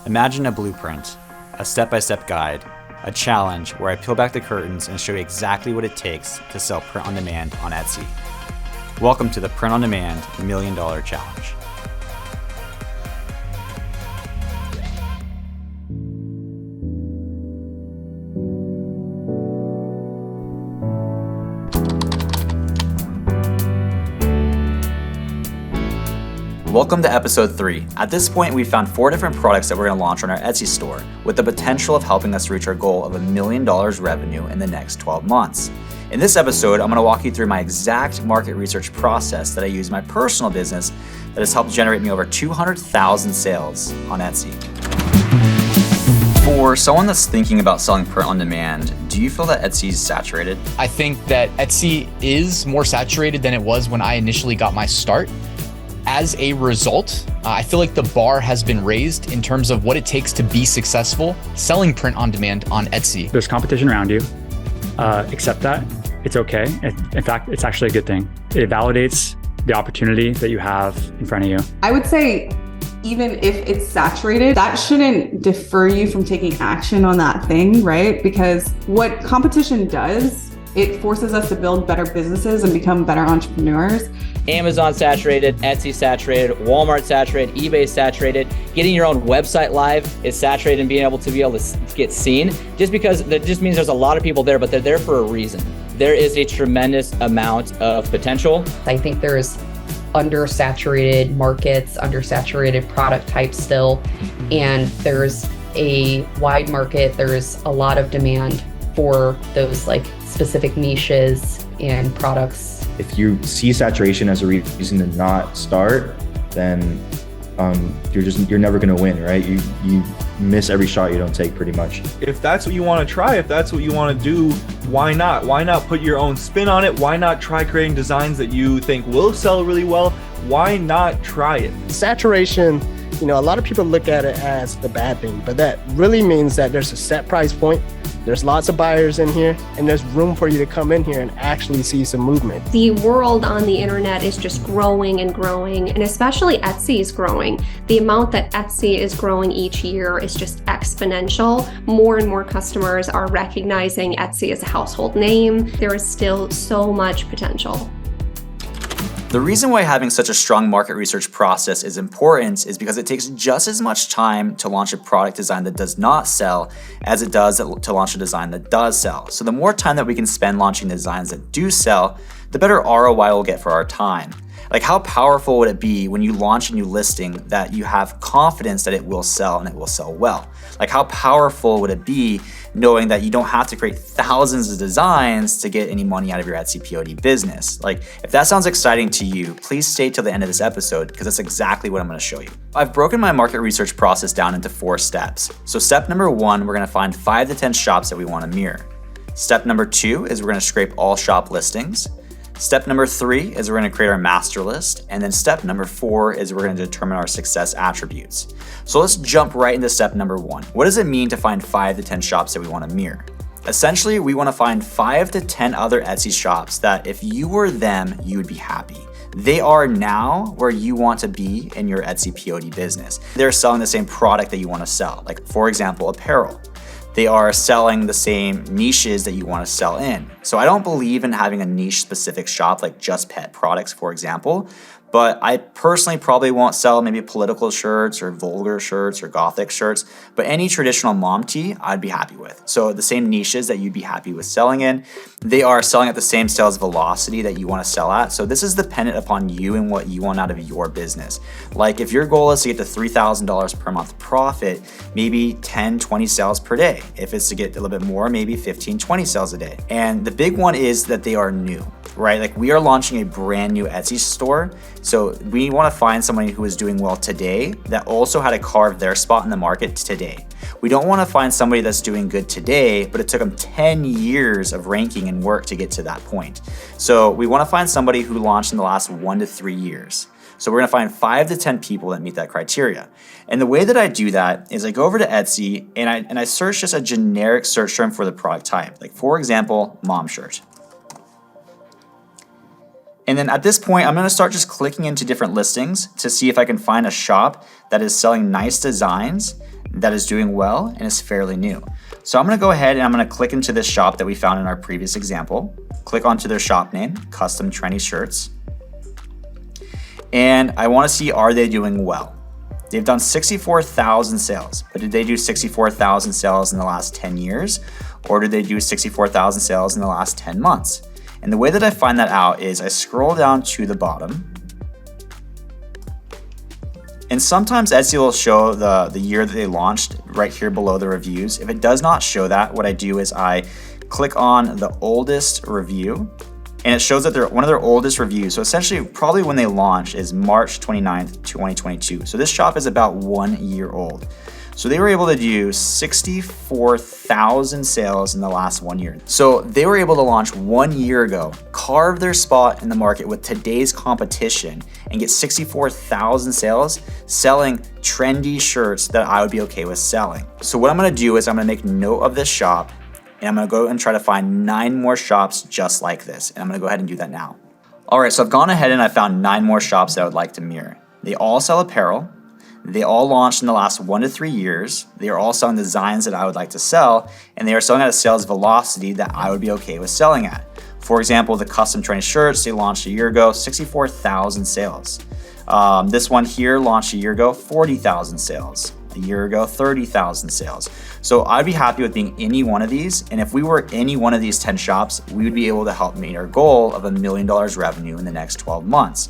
Imagine a blueprint, a step-by-step guide, a challenge where I peel back the curtains and show you exactly what it takes to sell print on demand on Etsy. Welcome to the Print on Demand $1 Million Challenge. Welcome to episode 3. At this point, we've found 4 different products that we're going to launch on our Etsy store with the potential of helping us reach our goal of $1 million revenue in the next 12 months. In this episode, I'm going to walk you through my exact market research process that I use in my personal business that has helped generate me over 200,000 sales on Etsy. For someone that's thinking about selling print on demand, do you feel that Etsy is saturated? I think that Etsy is more saturated than it was when I initially got my start. As a result, I feel like the bar has been raised in terms of what it takes to be successful selling print on demand on Etsy. There's competition around you. Accept that. It's okay. In fact, it's actually a good thing. It validates the opportunity that you have in front of you. I would say even if it's saturated, that shouldn't defer you from taking action on that thing, right? Because what competition does, it forces us to build better businesses and become better entrepreneurs. Amazon saturated, Etsy saturated, Walmart saturated, eBay saturated. Getting your own website live is saturated and being able to get seen. Just because that just means there's a lot of people there, but they're there for a reason. There is a tremendous amount of potential. I think there's undersaturated markets, undersaturated product types still, and there's a wide market. There's a lot of demand for those like specific niches and products. If you see saturation as a reason to not start, then you're never going to win, right? You miss every shot you don't take, pretty much. If that's what you want to try, if that's what you want to do, why not? Why not put your own spin on it? Why not try creating designs that you think will sell really well? Why not try it? Saturation, a lot of people look at it as the bad thing, but that really means that there's a set price point. There's lots of buyers in here, and there's room for you to come in here and actually see some movement. The world on the internet is just growing and growing, and especially Etsy is growing. The amount that Etsy is growing each year is just exponential. More and more customers are recognizing Etsy as a household name. There is still so much potential. The reason why having such a strong market research process is important is because it takes just as much time to launch a product design that does not sell as it does to launch a design that does sell. So the more time that we can spend launching designs that do sell, the better ROI we'll get for our time. Like, how powerful would it be when you launch a new listing that you have confidence that it will sell and it will sell well? Like, how powerful would it be knowing that you don't have to create thousands of designs to get any money out of your Etsy POD business? Like, if that sounds exciting to you, please stay till the end of this episode because that's exactly what I'm going to show you. I've broken my market research process down into 4 steps. So step number 1, we're going to find 5 to 10 shops that we want to mirror. Step number 2 is we're going to scrape all shop listings. Step number 3 is we're going to create our master list. And then step number 4 is we're going to determine our success attributes. So let's jump right into step number 1. What does it mean to find 5 to 10 shops that we want to mirror? Essentially, we want to find 5 to 10 other Etsy shops that if you were them, you would be happy. They are now where you want to be in your Etsy POD business. They're selling the same product that you want to sell. Like, for example, apparel. They are selling the same niches that you want to sell in. So I don't believe in having a niche specific shop like just pet products, for example, but I personally probably won't sell maybe political shirts or vulgar shirts or gothic shirts, but any traditional mom tee I'd be happy with. So the same niches that you'd be happy with selling in, they are selling at the same sales velocity that you want to sell at. So this is dependent upon you and what you want out of your business. Like, if your goal is to get to $3,000 per month profit, maybe 10, 20 sales per day. If it's to get a little bit more, maybe 15, 20 sales a day. And the big one is that they are new, right? Like, we are launching a brand new Etsy store. So we want to find somebody who is doing well today that also had to carve their spot in the market today. We don't want to find somebody that's doing good today, but it took them 10 years of ranking and work to get to that point. So we want to find somebody who launched in the last 1 to 3 years. So we're going to find 5 to 10 people that meet that criteria. And the way that I do that is I go over to Etsy and I search just a generic search term for the product type. Like, for example, mom shirt. And then at this point, I'm gonna start just clicking into different listings to see if I can find a shop that is selling nice designs, that is doing well, and is fairly new. So I'm gonna go ahead and I'm gonna click into this shop that we found in our previous example. Click onto their shop name, Custom Trendy Shirts. And I wanna see, are they doing well? They've done 64,000 sales, but did they do 64,000 sales in the last 10 years? Or did they do 64,000 sales in the last 10 months? And the way that I find that out is I scroll down to the bottom. And sometimes Etsy will show the year that they launched right here below the reviews. If it does not show that, what I do is I click on the oldest review, and it shows that they're one of their oldest reviews. So essentially, probably when they launched is March 29th, 2022. So this shop is about 1 year old. So they were able to do 64,000 sales in the last 1 year. So they were able to launch 1 year ago, carve their spot in the market with today's competition, and get 64,000 sales selling trendy shirts that I would be okay with selling. So what I'm gonna do is I'm gonna make note of this shop, and I'm gonna go and try to find 9 more shops just like this. And I'm gonna go ahead and do that now. All right, so I've gone ahead and I found 9 more shops that I would like to mirror. They all sell apparel. They all launched in the last 1 to 3 years. They are all selling designs that I would like to sell, and they are selling at a sales velocity that I would be okay with selling at. For example, the Custom Trendy Shirts, they launched a year ago, 64,000 sales. This one here launched a year ago, 40,000 sales. A year ago, 30,000 sales. So I'd be happy with being any one of these. And if we were any one of these 10 shops, we would be able to help meet our goal of $1 million revenue in the next 12 months.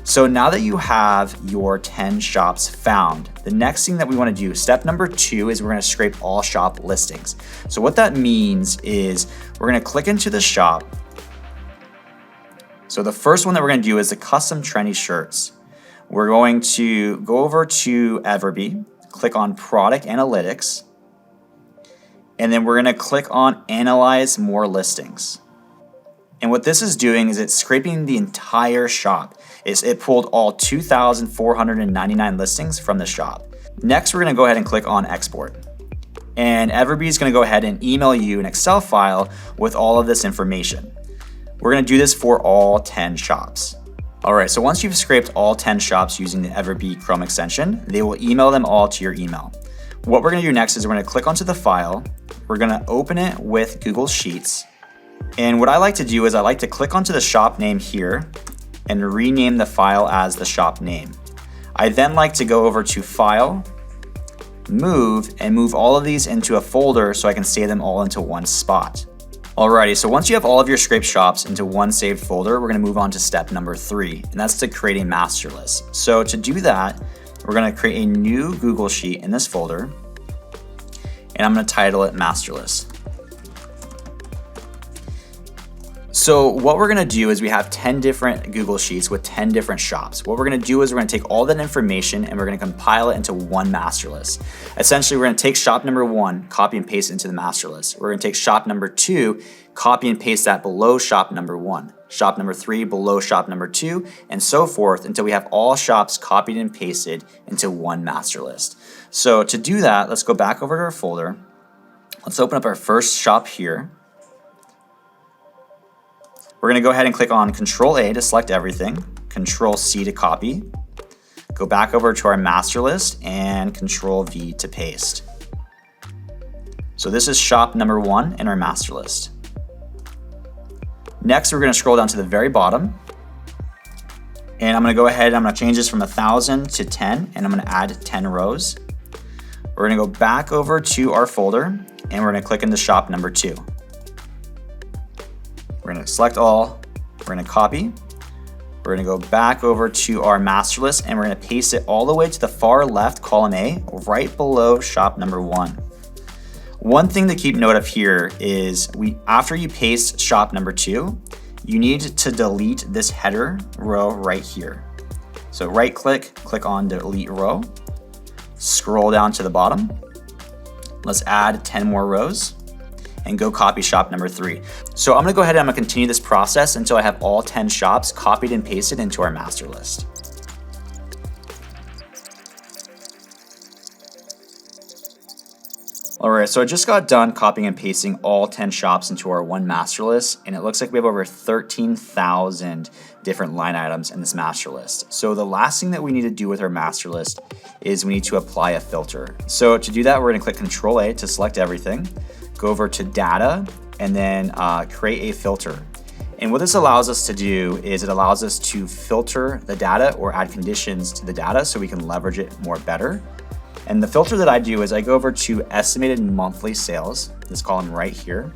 So now that you have your 10 shops found, the next thing that we want to do, step number 2, is we're going to scrape all shop listings. So what that means is we're going to click into the shop. So the first one that we're going to do is the Custom Trendy Shirts. We're going to go over to Everbee, click on Product Analytics, and then we're going to click on Analyze More Listings. And what this is doing is it's scraping the entire shop. It pulled all 2,499 listings from the shop. Next, we're going to go ahead and click on Export. And Everbee is going to go ahead and email you an Excel file with all of this information. We're going to do this for all 10 shops. All right, so once you've scraped all 10 shops using the Everbee Chrome extension, they will email them all to your email. What we're gonna do next is we're gonna click onto the file. We're gonna open it with Google Sheets. And what I like to do is I like to click onto the shop name here and rename the file as the shop name. I then like to go over to File, Move, and move all of these into a folder so I can save them all into one spot. Alrighty, so once you have all of your scraped shops into one saved folder, we're gonna move on to step number 3, and that's to create a master list. So to do that, we're gonna create a new Google Sheet in this folder, and I'm gonna title it Master List. So what we're gonna do is we have 10 different Google Sheets with 10 different shops. What we're gonna do is we're gonna take all that information and we're gonna compile it into one master list. Essentially, we're gonna take shop number 1, copy and paste it into the master list. We're gonna take shop number 2, copy and paste that below shop number 1. Shop number 3 below shop number 2, and so forth until we have all shops copied and pasted into one master list. So to do that, let's go back over to our folder. Let's open up our first shop here. We're gonna go ahead and click on Control A to select everything, Control C to copy, go back over to our master list, and Control V to paste. So this is shop number 1 in our master list. Next, we're gonna scroll down to the very bottom, and I'm gonna go ahead and I'm gonna change this from 1,000 to 10, and I'm gonna add 10 rows. We're gonna go back over to our folder, and we're gonna click into shop number 2. We're gonna select all, we're gonna copy, we're gonna go back over to our master list, and we're gonna paste it all the way to the far left column A, right below shop number 1. One thing to keep note of here is after you paste shop number 2, you need to delete this header row right here. So right click, click on delete row, scroll down to the bottom. Let's add 10 more rows and go copy shop number 3. So I'm gonna go ahead and I'm gonna continue this process until I have all 10 shops copied and pasted into our master list. All right, so I just got done copying and pasting all 10 shops into our one master list, and it looks like we have over 13,000 different line items in this master list. So the last thing that we need to do with our master list is we need to apply a filter. So to do that, we're gonna click Control A to select everything, go over to Data, and then create a filter. And what this allows us to do is it allows us to filter the data or add conditions to the data so we can leverage it more better. And the filter that I do is I go over to estimated monthly sales, this column right here,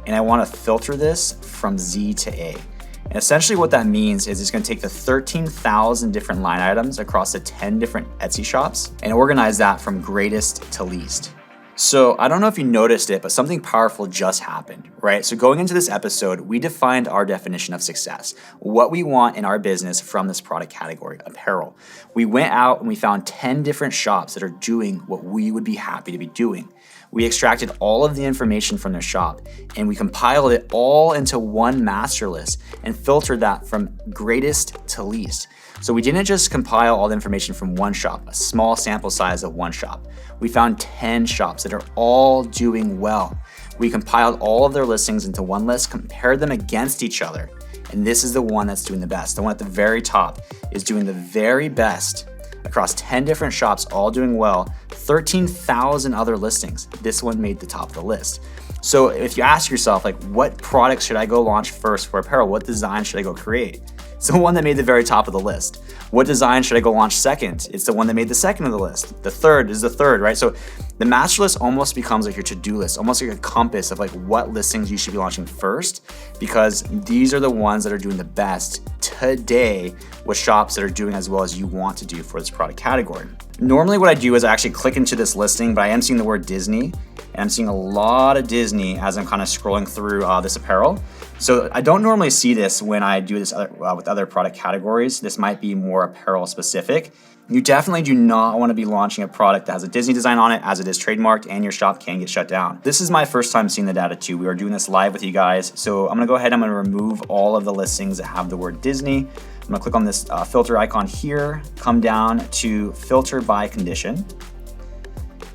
and I want to filter this from Z to A. And essentially what that means is it's going to take the 13,000 different line items across the 10 different Etsy shops and organize that from greatest to least. So I don't know if you noticed it, but something powerful just happened, right? So going into this episode, we defined our definition of success, what we want in our business from this product category, apparel. We went out and we found 10 different shops that are doing what we would be happy to be doing. We extracted all of the information from their shop and we compiled it all into one master list and filtered that from greatest to least. So we didn't just compile all the information from one shop, a small sample size of one shop. We found 10 shops that are all doing well. We compiled all of their listings into one list, compared them against each other, and this is the one that's doing the best. The one at the very top is doing the very best across 10 different shops, all doing well, 13,000 other listings. This one made the top of the list. So if you ask yourself, like, what products should I go launch first for apparel? What design should I go create? It's the one that made the very top of the list. What design should I go launch second? It's the one that made the second of the list. The third is the third, right? So the master list almost becomes like your to-do list, almost like a compass of like what listings you should be launching first, because these are the ones that are doing the best today with shops that are doing as well as you want to do for this product category. Normally what I do is I actually click into this listing, but I am seeing the word Disney, and I'm seeing a lot of Disney as I'm kind of scrolling through this apparel. So I don't normally see this when I do this with other product categories. This might be more apparel specific. You definitely do not want to be launching a product that has a Disney design on it, as it is trademarked, and your shop can get shut down. This is my first time seeing the data too. We are doing this live with you guys. So I'm gonna go ahead, I'm gonna remove all of the listings that have the word Disney. I'm gonna click on this filter icon here, come down to filter by condition.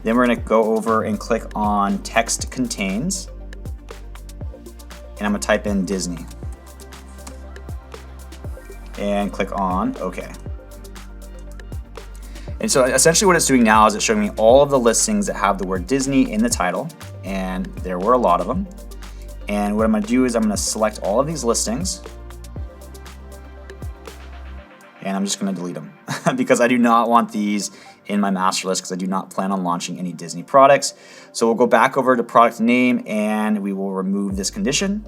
Then we're gonna go over and click on text contains. And I'm gonna type in Disney. And click on OK. And so essentially what it's doing now is it's showing me all of the listings that have the word Disney in the title. And there were a lot of them. And what I'm gonna do is I'm gonna select all of these listings. And I'm just gonna delete them because I do not want these in my master list because I do not plan on launching any Disney products. So we'll go back over to product name and we will remove this condition.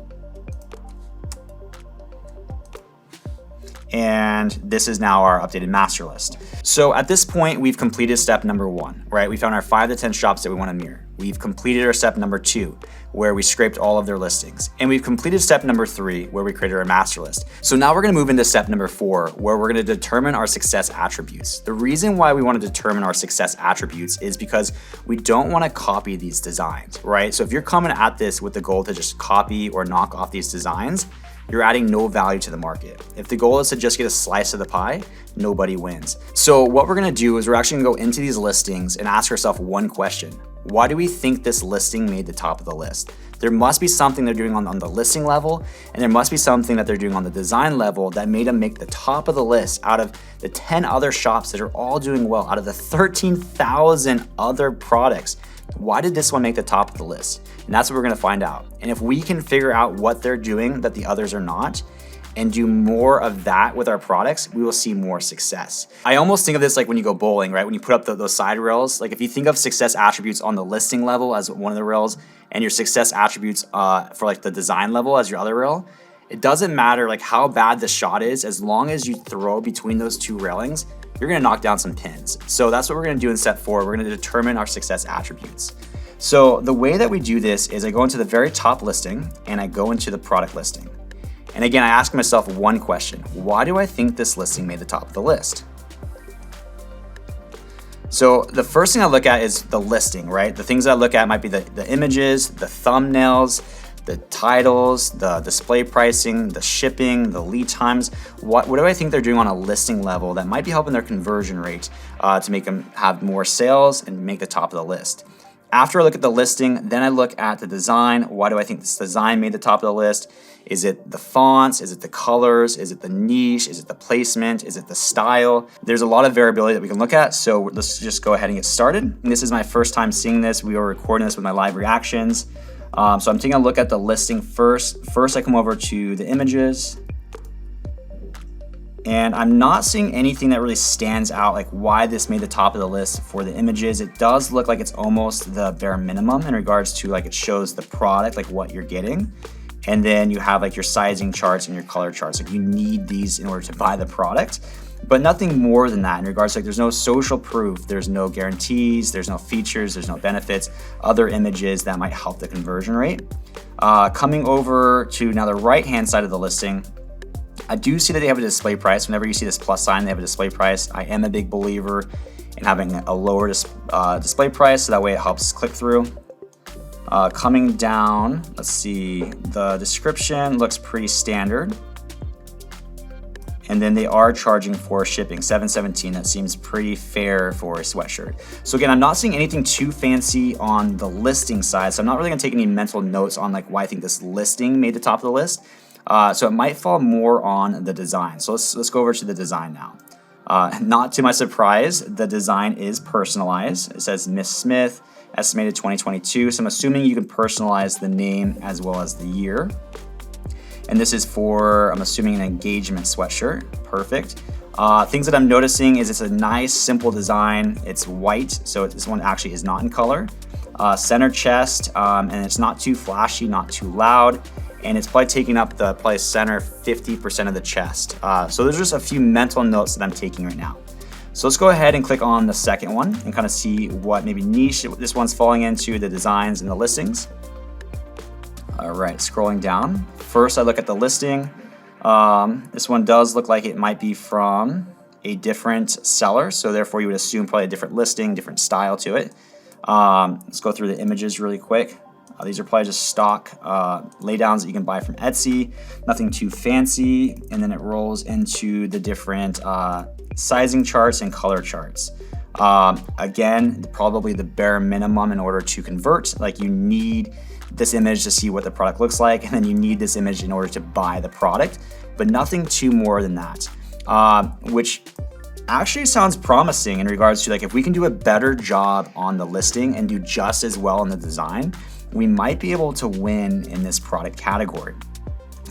And this is now our updated master list. So at this point, we've completed step number 1, right? We found our 5 to 10 shops that we want to mirror. We've completed our step number 2, where we scraped all of their listings. And we've completed step number 3, where we created our master list. So now we're gonna move into step number 4, where we're gonna determine our success attributes. The reason why we wanna determine our success attributes is because we don't wanna copy these designs, right? So if you're coming at this with the goal to just copy or knock off these designs, you're adding no value to the market. If the goal is to just get a slice of the pie, nobody wins. So what we're gonna do is we're actually gonna go into these listings and ask ourselves one question. Why do we think this listing made the top of the list? There must be something they're doing on the listing level, and there must be something that they're doing on the design level that made them make the top of the list out of the 10 other shops that are all doing well, out of the 13,000 other products. Why did this one make the top of the list? And that's what we're gonna find out. And if we can figure out what they're doing that the others are not, and do more of that with our products, we will see more success. I almost think of this like when you go bowling, right? When you put up those side rails, like if you think of success attributes on the listing level as one of the rails, and your success attributes for like the design level as your other rail, it doesn't matter like how bad the shot is, as long as you throw between those two railings, you're gonna knock down some pins. So that's what we're gonna do in step 4. We're gonna determine our success attributes. So the way that we do this is I go into the very top listing and I go into the product listing. And again, I ask myself one question. Why do I think this listing made the top of the list? So the first thing I look at is the listing, right? The things that I look at might be the images, the thumbnails, the titles, the display pricing, the shipping, the lead times. What do I think they're doing on a listing level that might be helping their conversion rate to make them have more sales and make the top of the list? After I look at the listing, then I look at the design. Why do I think this design made the top of the list? Is it the fonts? Is it the colors? Is it the niche? Is it the placement? Is it the style? There's a lot of variability that we can look at, so let's just go ahead and get started. And this is my first time seeing this. We were recording this with my live reactions. So I'm taking a look at the listing first. First, I come over to the images. And I'm not seeing anything that really stands out, like why this made the top of the list for the images. It does look like it's almost the bare minimum in regards to like it shows the product, like what you're getting. And then you have like your sizing charts and your color charts. Like you need these in order to buy the product, but nothing more than that in regards to like there's no social proof, there's no guarantees, there's no features, there's no benefits, other images that might help the conversion rate. Coming over to now the right-hand side of the listing, I do see that they have a display price. Whenever you see this plus sign, they have a display price. I am a big believer in having a lower display price, so that way it helps click through. Coming down, let's see, the description looks pretty standard. And then they are charging for shipping, $7.17. That seems pretty fair for a sweatshirt. So again, I'm not seeing anything too fancy on the listing side, so I'm not really gonna take any mental notes on like why I think this listing made the top of the list. So it might fall more on the design. So let's go over to the design now. Not to my surprise, the design is personalized. It says Miss Smith, estimated 2022. So I'm assuming you can personalize the name as well as the year. And this is for, I'm assuming, an engagement sweatshirt. Perfect. Things that I'm noticing is it's a nice, simple design. It's white, so this one actually is not in color. Center chest, and it's not too flashy, not too loud. And it's probably taking up the probably center 50% of the chest. So there's just a few mental notes that I'm taking right now. So let's go ahead and click on the second one and kind of see what maybe niche this one's falling into, the designs and the listings. All right, scrolling down. First, I look at the listing. This one does look like it might be from a different seller. So therefore you would assume probably a different listing, different style to it. Let's go through the images really quick. These are probably just stock laydowns that you can buy from Etsy. Nothing too fancy. And then it rolls into the different sizing charts and color charts. Again, probably the bare minimum in order to convert. Like you need this image to see what the product looks like, and then you need this image in order to buy the product, but nothing too more than that. Which actually sounds promising in regards to like if we can do a better job on the listing and do just as well on the design, we might be able to win in this product category.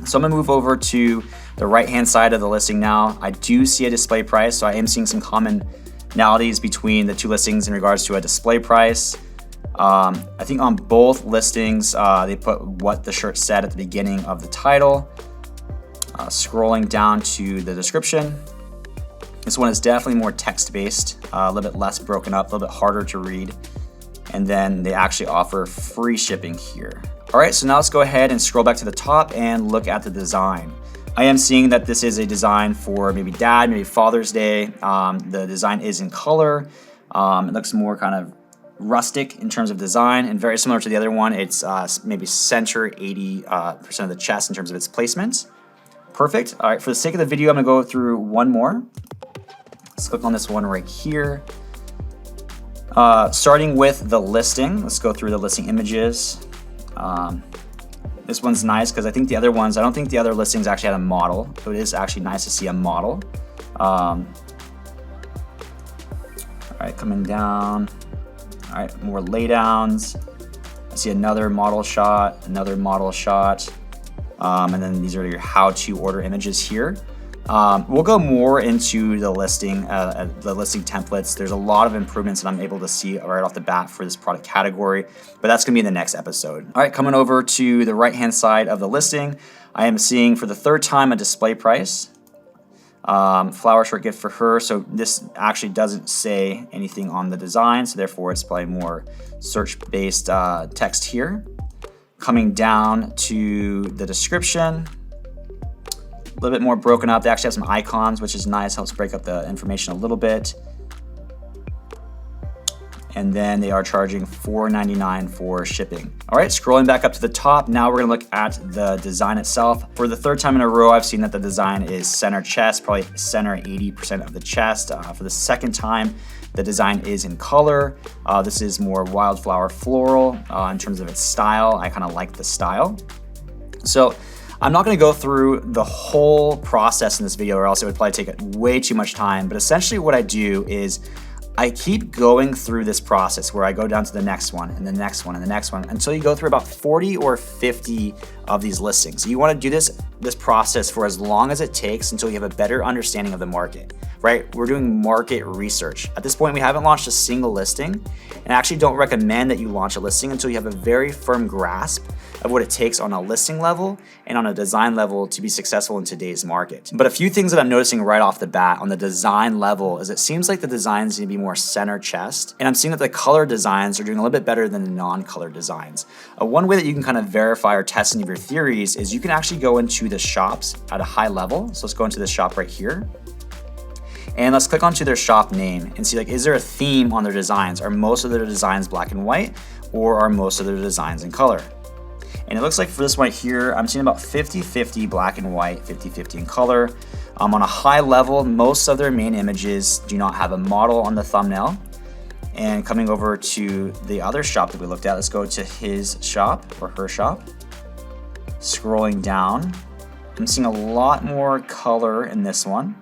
So I'm gonna move over to the right-hand side of the listing now. I do see a display price, so I am seeing some commonalities between the two listings in regards to a display price. I think on both listings, they put what the shirt said at the beginning of the title. Scrolling down to the description. This one is definitely more text-based, a little bit less broken up, a little bit harder to read. And then they actually offer free shipping here. All right, so now let's go ahead and scroll back to the top and look at the design. I am seeing that this is a design for maybe dad, maybe Father's Day. The design is in color. It looks more kind of rustic in terms of design and very similar to the other one. It's maybe center 80% of the chest in terms of its placement. Perfect. All right, for the sake of the video, I'm gonna go through one more. Let's click on this one right here. Starting with the listing, let's go through the listing images. This one's nice because I think the other ones, I don't think the other listings actually had a model, so it is actually nice to see a model. All right, coming down. All right, more laydowns. I see another model shot, and then these are your how-to order images here. We'll go more into the listing templates. There's a lot of improvements that I'm able to see right off the bat for this product category, but that's gonna be in the next episode. All right, coming over to the right-hand side of the listing, I am seeing for the third time a display price. Flower shirt gift for her. So this actually doesn't say anything on the design, so therefore it's probably more search-based text here. Coming down to the description, a little bit more broken up. They actually have some icons, which is nice, helps break up the information a little bit. And then they are charging $4.99 for shipping. All right, scrolling back up to the top, now we're gonna look at the design itself. For the third time in a row, I've seen that the design is center chest, probably center 80% of the chest. For the second time, the design is in color. This is more wildflower floral in terms of its style. I kind of like the style. So I'm not gonna go through the whole process in this video, or else it would probably take way too much time. But essentially what I do is I keep going through this process where I go down to the next one and the next one and the next one until you go through about 40 or 50 of these listings. You want to do this process for as long as it takes until you have a better understanding of the market, right? We're doing market research. At this point, we haven't launched a single listing, and I actually don't recommend that you launch a listing until you have a very firm grasp of what it takes on a listing level and on a design level to be successful in today's market. But a few things that I'm noticing right off the bat on the design level is it seems like the designs need to be more center chest, and I'm seeing that the color designs are doing a little bit better than the non-color designs. One way that you can kind of verify or test any of your theories is you can actually go into the shops at a high level. So let's go into the shop right here. And let's click onto their shop name and see, like, is there a theme on their designs? Are most of their designs black and white, or are most of their designs in color? And it looks like for this one here, I'm seeing about 50-50 black and white, 50-50 in color. On a high level, most of their main images do not have a model on the thumbnail. And coming over to the other shop that we looked at, let's go to his shop or her shop. Scrolling down, I'm seeing a lot more color in this one.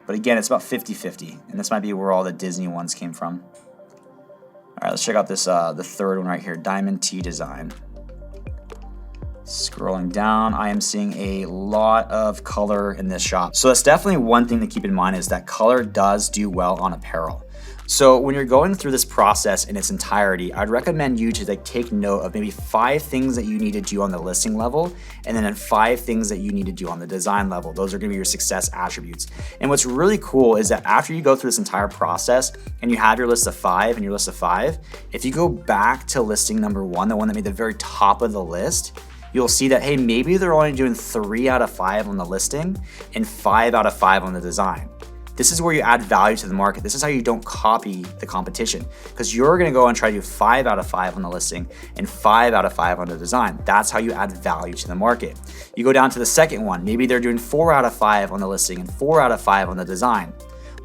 But again, it's about 50-50, and this might be where all the Disney ones came from. All right, let's check out this the third one right here, Diamond Tea Design. Scrolling down, I am seeing a lot of color in this shop. So that's definitely one thing to keep in mind, is that color does do well on apparel. So when you're going through this process in its entirety, I'd recommend you to take note of maybe 5 things that you need to do on the listing level, and then 5 things that you need to do on the design level. Those are gonna be your success attributes. And what's really cool is that after you go through this entire process and you have your list of 5 and your list of 5, if you go back to listing number 1, the one that made the very top of the list, you'll see that, hey, maybe they're only doing 3 out of 5 on the listing and 5 out of 5 on the design. This is where you add value to the market. This is how you don't copy the competition, because you're gonna go and try to do 5 out of 5 on the listing and 5 out of 5 on the design. That's how you add value to the market. You go down to the second one, maybe they're doing 4 out of 5 on the listing and 4 out of 5 on the design.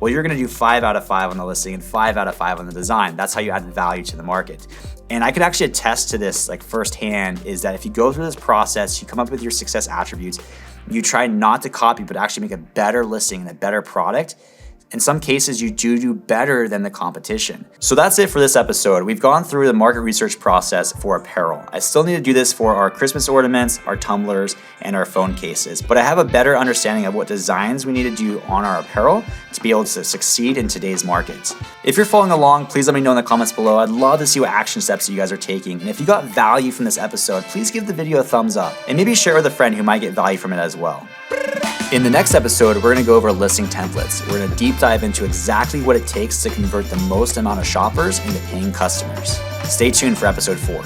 Well, you're gonna do 5 out of 5 on the listing and 5 out of 5 on the design. That's how you add value to the market. And I could actually attest to this like firsthand, is that if you go through this process, you come up with your success attributes, you try not to copy, but actually make a better listing and a better product, in some cases, you do better than the competition. So that's it for this episode. We've gone through the market research process for apparel. I still need to do this for our Christmas ornaments, our tumblers, and our phone cases. But I have a better understanding of what designs we need to do on our apparel to be able to succeed in today's market. If you're following along, please let me know in the comments below. I'd love to see what action steps you guys are taking. And if you got value from this episode, please give the video a thumbs up and maybe share with a friend who might get value from it as well. In the next episode, we're gonna go over listing templates. We're gonna deep dive into exactly what it takes to convert the most amount of shoppers into paying customers. Stay tuned for episode 4.